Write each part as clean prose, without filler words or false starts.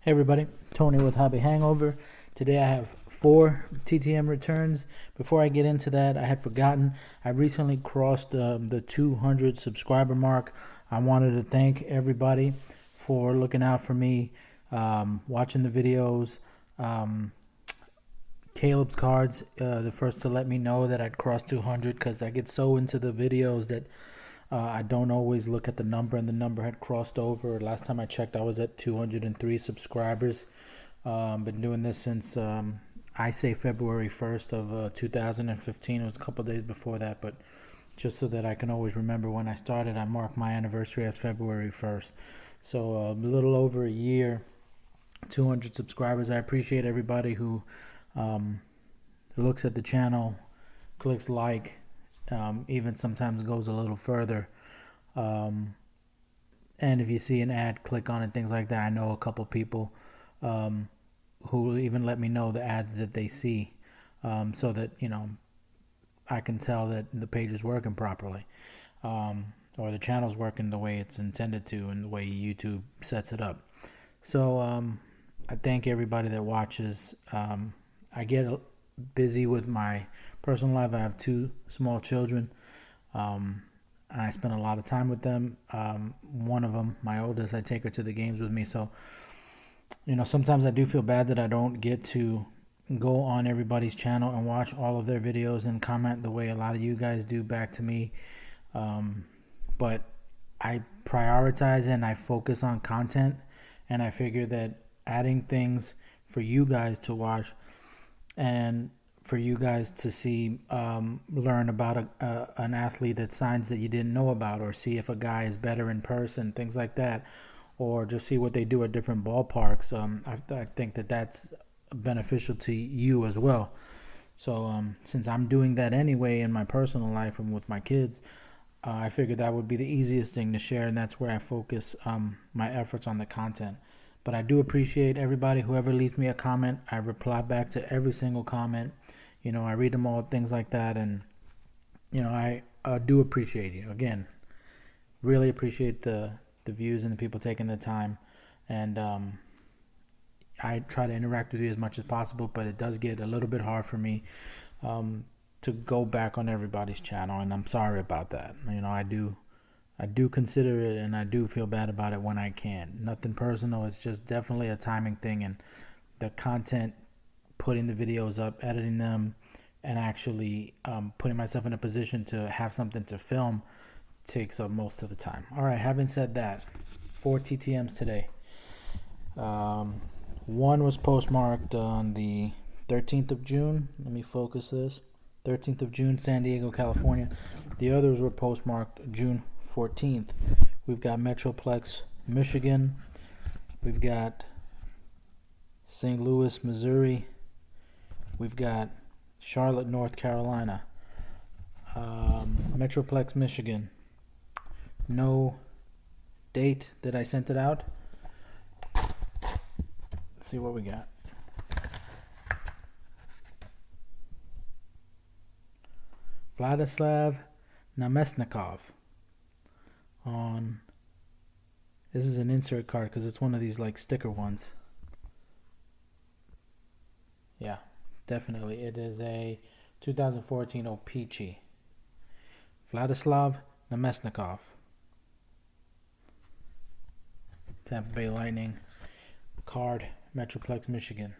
Hey everybody, Tony with Hobby Hangover. Today I have 4 TTM returns. Before I get into that, I had forgotten, I recently crossed the 200 subscriber mark. I wanted to thank everybody for looking out for me, watching the videos. Caleb's Cards, the first to let me know that I'd crossed 200, because I get so into the videos that I don't always look at the number, and the number had crossed over. Last time I checked, I was at 203 subscribers. Been doing this since I say February 1st of 2015. It was a couple days before that, but just so that I can always remember when I started, I mark my anniversary as February 1st. So a little over a year, 200 subscribers. I appreciate everybody who looks at the channel, clicks like, even sometimes goes a little further, and if you see an ad, click on it, things like that. I know a couple people who even let me know the ads that they see, so that I can tell that the page is working properly, or the channel's working the way it's intended to, and the way YouTube sets it up. So I thank everybody that watches. I get busy with my personal life. I have 2 small children, and I spend a lot of time with them. One of them, my oldest, I take her to the games with me. So, sometimes I do feel bad that I don't get to go on everybody's channel and watch all of their videos and comment the way a lot of you guys do back to me. But I prioritize and I focus on content, and I figure that adding things for you guys to watch and for you guys to see, learn about an athlete that signs that you didn't know about, or see if a guy is better in person, things like that, or just see what they do at different ballparks. I think that that's beneficial to you as well. So since I'm doing that anyway in my personal life and with my kids, I figured that would be the easiest thing to share, and that's where I focus my efforts on the content. But I do appreciate everybody. Whoever leaves me a comment, I reply back to every single comment. I read them all, things like that, and I do appreciate you. Again, really appreciate the views and the people taking the time, and I try to interact with you as much as possible, but it does get a little bit hard for me to go back on everybody's channel, and I'm sorry about that. I do consider it, and I do feel bad about it when I can. Nothing personal. It's just definitely a timing thing, and the content, putting the videos up, editing them, and actually putting myself in a position to have something to film takes up most of the time. All right, having said that, 4 TTMs today. One was postmarked on the 13th of June. Let me focus this. 13th of June, San Diego, California. The others were postmarked June 14th. We've got Metroplex, Michigan. We've got St. Louis, Missouri. We've got Charlotte, North Carolina. Metroplex, Michigan. No date that I sent it out. Let's see what we got. Vladislav Namestnikov. This is an insert card because it's one of these like sticker ones. Yeah, definitely. It is a 2014 O-Pee-Chee. Vladislav Namestnikov. Tampa Bay Lightning card, Metroplex, Michigan.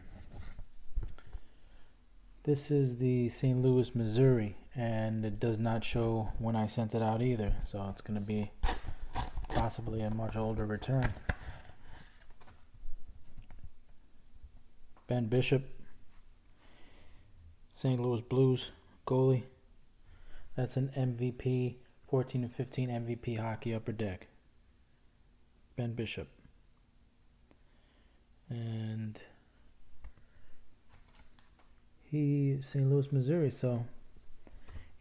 This is the St. Louis, Missouri, and it does not show when I sent it out either, so it's going to be possibly a much older return. Ben Bishop, St. Louis Blues goalie. That's an MVP, 14 and 15 MVP hockey upper deck. Ben Bishop. And St. Louis, Missouri, so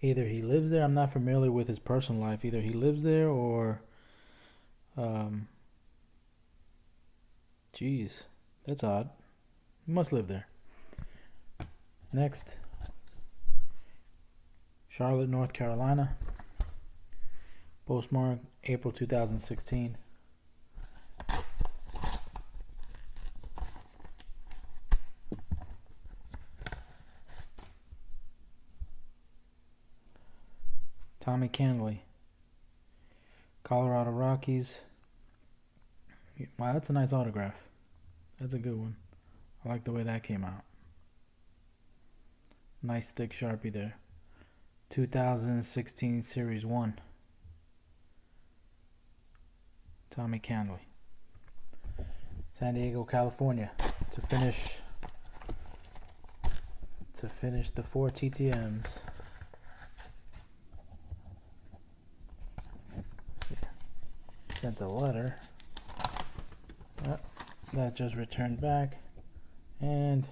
either he lives there. I'm not familiar with his personal life. Either he lives there or geez, that's odd. He must live there. Next, Charlotte, North Carolina. Postmark April 2016. Tommy Canley. Colorado Rockies. Wow, that's a nice autograph. That's a good one. I like the way that came out. Nice thick Sharpie there. 2016 Series 1. Tommy Canley. San Diego, California. To finish the 4 TTMs. Sent a letter. That just returned back. And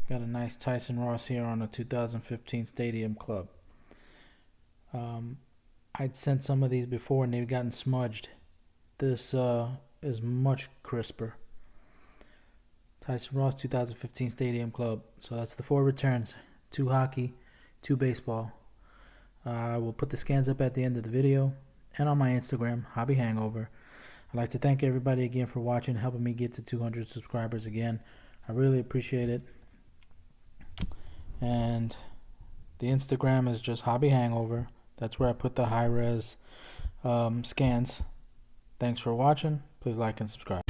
got a nice Tyson Ross here on a 2015 Stadium Club. I'd sent some of these before and they've gotten smudged. This is much crisper. Tyson Ross 2015 Stadium Club. So that's the 4 returns. 2 hockey, 2 baseball. I will put the scans up at the end of the video and on my Instagram, Hobby Hangover. I'd like to thank everybody again for watching, helping me get to 200 subscribers again. I really appreciate it. And the Instagram is just Hobby Hangover. That's where I put the high-res scans. Thanks for watching. Please like and subscribe.